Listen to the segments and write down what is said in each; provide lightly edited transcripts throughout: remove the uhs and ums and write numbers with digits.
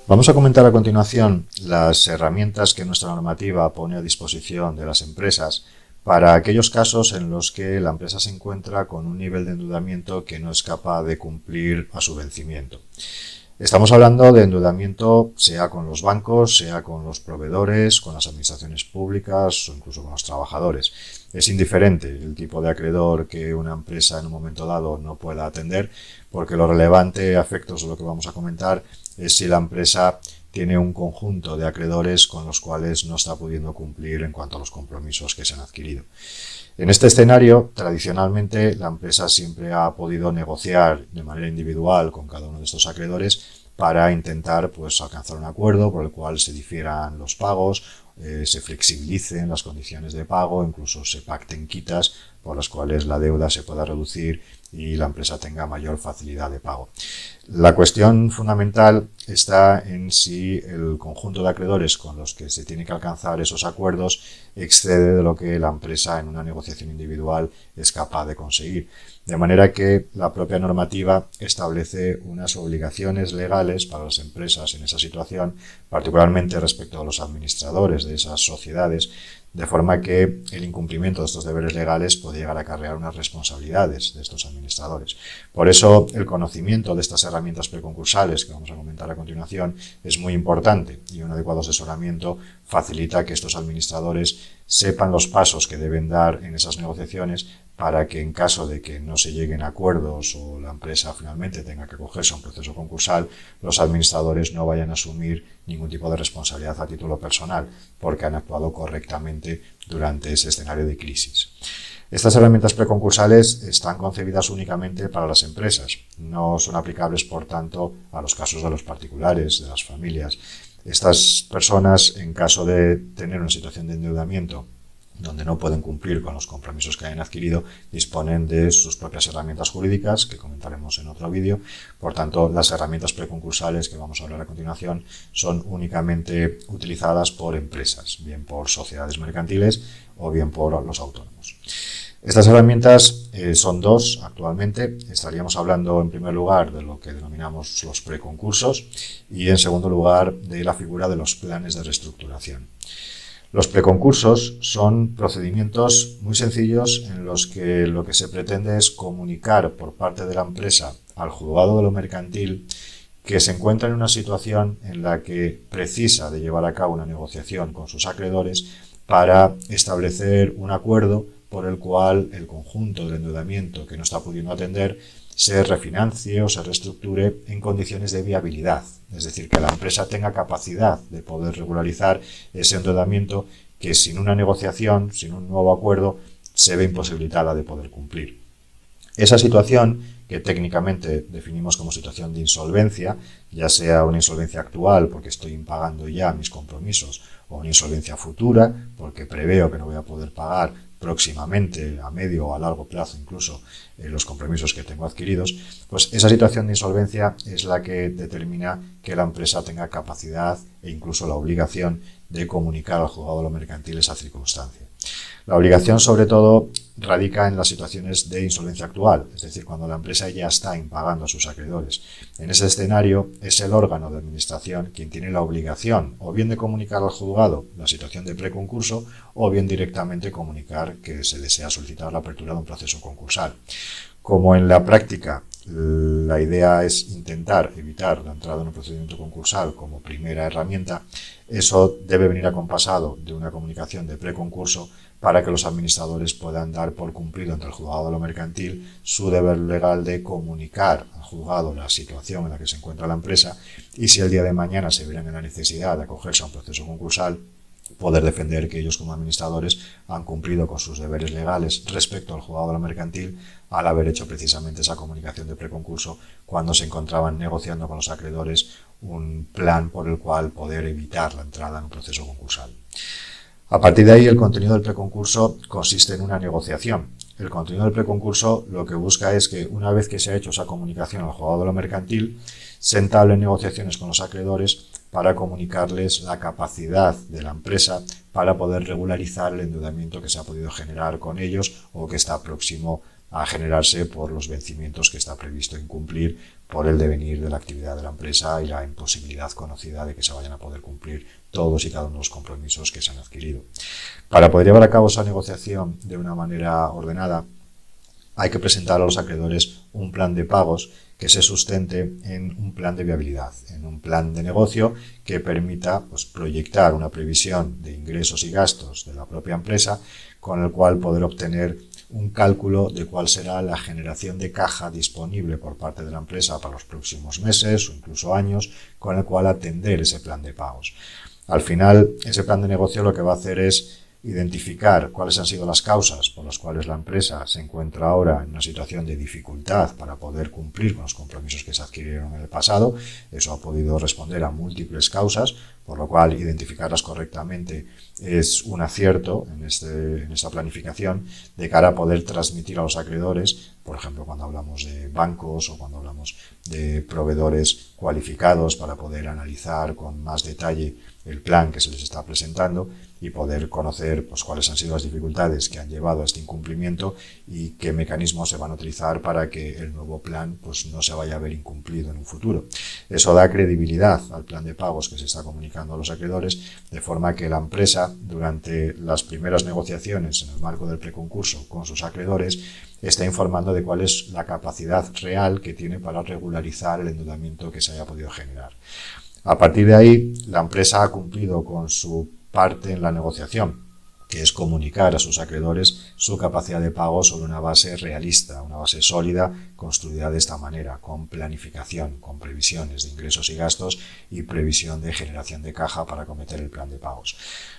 Vamos a comentar a continuación las herramientas que nuestra normativa pone a disposición de las empresas para aquellos casos en los que la empresa se encuentra con un nivel de endeudamiento que no es capaz de cumplir a su vencimiento. Estamos hablando de endeudamiento sea con los bancos, sea con los proveedores, con las administraciones públicas o incluso con los trabajadores. Es indiferente el tipo de acreedor que una empresa en un momento dado no pueda atender, porque lo relevante a efectos de lo que vamos a comentar es si la empresa tiene un conjunto de acreedores con los cuales no está pudiendo cumplir en cuanto a los compromisos que se han adquirido. En este escenario, tradicionalmente, la empresa siempre ha podido negociar de manera individual con cada uno de estos acreedores para intentar alcanzar un acuerdo por el cual se difieran los pagos, se flexibilicen las condiciones de pago, incluso se pacten quitas por las cuales la deuda se pueda reducir y la empresa tenga mayor facilidad de pago. La cuestión fundamental está en si el conjunto de acreedores con los que se tiene que alcanzar esos acuerdos excede de lo que la empresa en una negociación individual es capaz de conseguir. De manera que la propia normativa establece unas obligaciones legales para las empresas en esa situación, particularmente respecto a los administradores de esas sociedades, de forma que el incumplimiento de estos deberes legales puede llegar a acarrear unas responsabilidades de estos administradores. Por eso, el conocimiento de estas herramientas preconcursales que vamos a comentar a continuación es muy importante, y un adecuado asesoramiento facilita que estos administradores sepan los pasos que deben dar en esas negociaciones para que en caso de que no se lleguen a acuerdos o la empresa finalmente tenga que acogerse a un proceso concursal, los administradores no vayan a asumir ningún tipo de responsabilidad a título personal, porque han actuado correctamente durante ese escenario de crisis. Estas herramientas preconcursales están concebidas únicamente para las empresas, no son aplicables, por tanto, a los casos de los particulares, de las familias. Estas personas, en caso de tener una situación de endeudamiento donde no pueden cumplir con los compromisos que hayan adquirido, disponen de sus propias herramientas jurídicas, que comentaremos en otro vídeo. Por tanto, las herramientas preconcursales que vamos a hablar a continuación son únicamente utilizadas por empresas, bien por sociedades mercantiles o bien por los autónomos. Estas herramientas son dos actualmente. Estaríamos hablando en primer lugar de lo que denominamos los preconcursos y en segundo lugar de la figura de los planes de reestructuración. Los preconcursos son procedimientos muy sencillos en los que lo que se pretende es comunicar por parte de la empresa al juzgado de lo mercantil que se encuentra en una situación en la que precisa de llevar a cabo una negociación con sus acreedores para establecer un acuerdo por el cual el conjunto del endeudamiento que no está pudiendo atender se refinancie o se reestructure en condiciones de viabilidad, es decir, que la empresa tenga capacidad de poder regularizar ese endeudamiento que sin una negociación, sin un nuevo acuerdo, se ve imposibilitada de poder cumplir. Esa situación, que técnicamente definimos como situación de insolvencia, ya sea una insolvencia actual porque estoy impagando ya mis compromisos o una insolvencia futura porque preveo que no voy a poder pagar próximamente, a medio o a largo plazo incluso, los compromisos que tengo adquiridos, pues esa situación de insolvencia es la que determina que la empresa tenga capacidad e incluso la obligación de comunicar al juzgado de lo mercantil esa circunstancia. La obligación, sobre todo, radica en las situaciones de insolvencia actual, es decir, cuando la empresa ya está impagando a sus acreedores. En ese escenario, es el órgano de administración quien tiene la obligación o bien de comunicar al juzgado la situación de preconcurso o bien directamente comunicar que se desea solicitar la apertura de un proceso concursal. Como en la práctica la idea es intentar evitar la entrada en un procedimiento concursal como primera herramienta, eso debe venir acompasado de una comunicación de preconcurso para que los administradores puedan dar por cumplido ante el juzgado de lo mercantil su deber legal de comunicar al juzgado la situación en la que se encuentra la empresa y si el día de mañana se vieran en la necesidad de acogerse a un proceso concursal, poder defender que ellos como administradores han cumplido con sus deberes legales respecto al juzgado de lo mercantil al haber hecho precisamente esa comunicación de preconcurso cuando se encontraban negociando con los acreedores un plan por el cual poder evitar la entrada en un proceso concursal. A partir de ahí, el contenido del preconcurso consiste en una negociación. El contenido del preconcurso lo que busca es que una vez que se ha hecho esa comunicación al juzgado de lo mercantil, se entablen negociaciones con los acreedores para comunicarles la capacidad de la empresa para poder regularizar el endeudamiento que se ha podido generar con ellos o que está próximo a generarse por los vencimientos que está previsto incumplir por el devenir de la actividad de la empresa y la imposibilidad conocida de que se vayan a poder cumplir todos y cada uno de los compromisos que se han adquirido. Para poder llevar a cabo esa negociación de una manera ordenada, hay que presentar a los acreedores un plan de pagos que se sustente en un plan de viabilidad, en un plan de negocio que permita proyectar una previsión de ingresos y gastos de la propia empresa, con el cual poder obtener un cálculo de cuál será la generación de caja disponible por parte de la empresa para los próximos meses o incluso años, con el cual atender ese plan de pagos. Al final, ese plan de negocio lo que va a hacer es identificar cuáles han sido las causas por las cuales la empresa se encuentra ahora en una situación de dificultad para poder cumplir con los compromisos que se adquirieron en el pasado. Eso ha podido responder a múltiples causas, por lo cual identificarlas correctamente es un acierto en esta planificación de cara a poder transmitir a los acreedores, por ejemplo, cuando hablamos de bancos o cuando hablamos de proveedores cualificados, para poder analizar con más detalle el plan que se les está presentando y poder conocer cuáles han sido las dificultades que han llevado a este incumplimiento y qué mecanismos se van a utilizar para que el nuevo plan no se vaya a ver incumplido en un futuro. Eso da credibilidad al plan de pagos que se está comunicando a los acreedores, de forma que la empresa, durante las primeras negociaciones en el marco del preconcurso con sus acreedores, está informando de cuál es la capacidad real que tiene para regularizar el endeudamiento que se haya podido generar. A partir de ahí, la empresa ha cumplido con su parte en la negociación, que es comunicar a sus acreedores su capacidad de pago sobre una base realista, una base sólida, construida de esta manera, con planificación, con previsiones de ingresos y gastos y previsión de generación de caja para acometer el plan de pagos.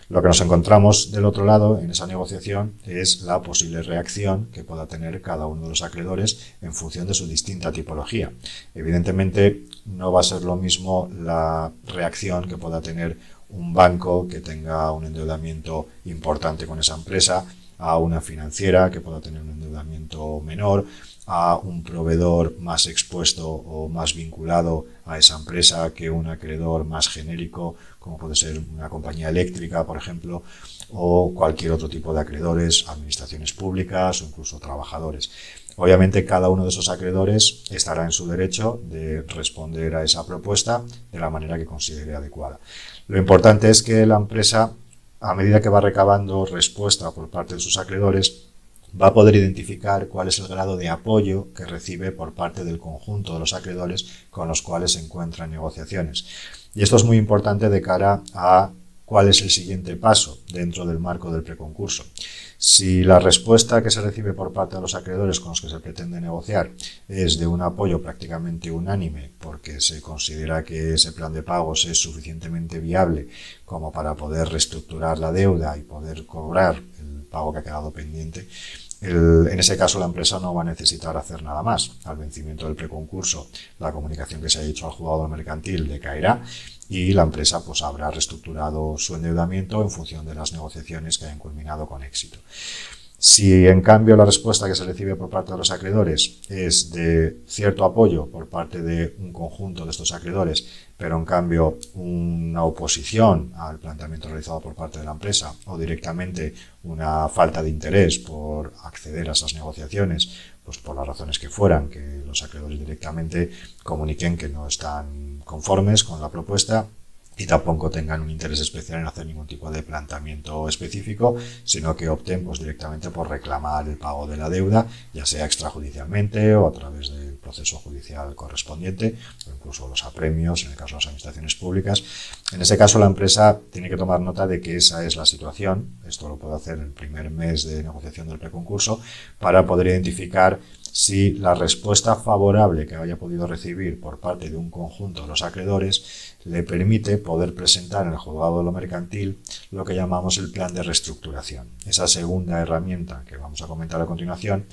Lo que nos encontramos del otro lado en esa negociación es la posible reacción que pueda tener cada uno de los acreedores en función de su distinta tipología. Evidentemente, no va a ser lo mismo la reacción que pueda tener un banco que tenga un endeudamiento importante con esa empresa, a una financiera que pueda tener un endeudamiento menor, a un proveedor más expuesto o más vinculado a esa empresa que un acreedor más genérico, como puede ser una compañía eléctrica, por ejemplo, o cualquier otro tipo de acreedores, administraciones públicas o incluso trabajadores. Obviamente, cada uno de esos acreedores estará en su derecho de responder a esa propuesta de la manera que considere adecuada. Lo importante es que la empresa, a medida que va recabando respuesta por parte de sus acreedores, va a poder identificar cuál es el grado de apoyo que recibe por parte del conjunto de los acreedores con los cuales se encuentra en negociaciones. Y esto es muy importante de cara a cuál es el siguiente paso dentro del marco del preconcurso. Si la respuesta que se recibe por parte de los acreedores con los que se pretende negociar es de un apoyo prácticamente unánime, porque se considera que ese plan de pagos es suficientemente viable como para poder reestructurar la deuda y poder cobrar el pago que ha quedado pendiente, en ese caso la empresa no va a necesitar hacer nada más. Al vencimiento del preconcurso, la comunicación que se ha hecho al juzgado mercantil decaerá y la empresa habrá reestructurado su endeudamiento en función de las negociaciones que hayan culminado con éxito. Si en cambio la respuesta que se recibe por parte de los acreedores es de cierto apoyo por parte de un conjunto de estos acreedores, pero en cambio una oposición al planteamiento realizado por parte de la empresa o directamente una falta de interés por acceder a esas negociaciones, por las razones que fueran, que los acreedores directamente comuniquen que no están conformes con la propuesta y tampoco tengan un interés especial en hacer ningún tipo de planteamiento específico, sino que opten directamente por reclamar el pago de la deuda, ya sea extrajudicialmente o a través del proceso judicial correspondiente, o incluso los apremios en el caso de las administraciones públicas. En ese caso, la empresa tiene que tomar nota de que esa es la situación. Esto lo puede hacer en el primer mes de negociación del preconcurso para poder identificar si la respuesta favorable que haya podido recibir por parte de un conjunto de los acreedores le permite poder presentar en el juzgado de lo mercantil lo que llamamos el plan de reestructuración, esa segunda herramienta que vamos a comentar a continuación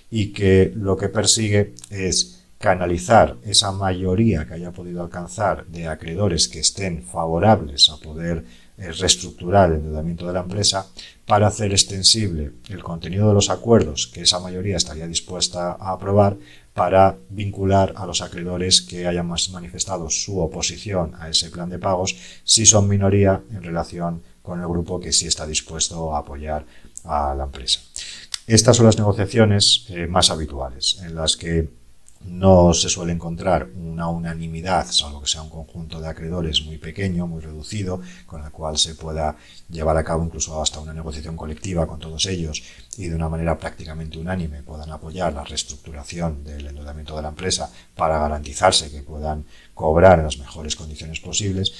y que lo que persigue es canalizar esa mayoría que haya podido alcanzar de acreedores que estén favorables a poder reestructurar el endeudamiento de la empresa para hacer extensible el contenido de los acuerdos que esa mayoría estaría dispuesta a aprobar para vincular a los acreedores que hayan manifestado su oposición a ese plan de pagos si son minoría en relación con el grupo que sí está dispuesto a apoyar a la empresa. Estas son las negociaciones más habituales, en las que no se suele encontrar una unanimidad, salvo que sea un conjunto de acreedores muy pequeño, muy reducido, con el cual se pueda llevar a cabo incluso hasta una negociación colectiva con todos ellos y de una manera prácticamente unánime puedan apoyar la reestructuración del endeudamiento de la empresa para garantizarse que puedan cobrar en las mejores condiciones posibles.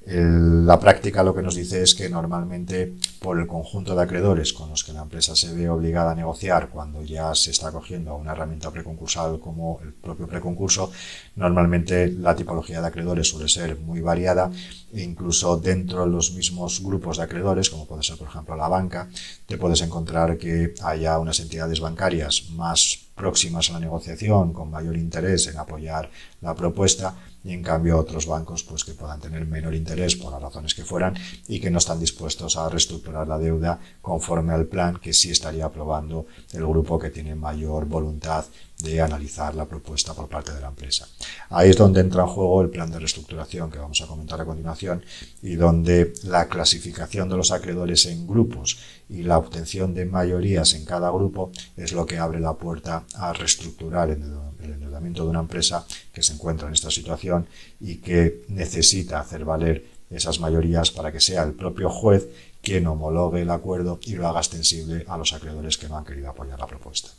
La práctica lo que nos dice es que normalmente por el conjunto de acreedores con los que la empresa se ve obligada a negociar cuando ya se está acogiendo a una herramienta preconcursal como el propio preconcurso, normalmente la tipología de acreedores suele ser muy variada e incluso dentro de los mismos grupos de acreedores, como puede ser por ejemplo la banca, te puedes encontrar que haya unas entidades bancarias más próximas a la negociación, con mayor interés en apoyar la propuesta, y en cambio otros bancos pues que puedan tener menor interés por las razones que fueran y que no están dispuestos a reestructurar la deuda conforme al plan que sí estaría aprobando el grupo que tiene mayor voluntad de analizar la propuesta por parte de la empresa. Ahí es donde entra en juego el plan de reestructuración que vamos a comentar a continuación y donde la clasificación de los acreedores en grupos y la obtención de mayorías en cada grupo es lo que abre la puerta a reestructurar el endeudamiento de una empresa que se encuentra en esta situación y que necesita hacer valer esas mayorías para que sea el propio juez quien homologue el acuerdo y lo haga extensible a los acreedores que no han querido apoyar la propuesta.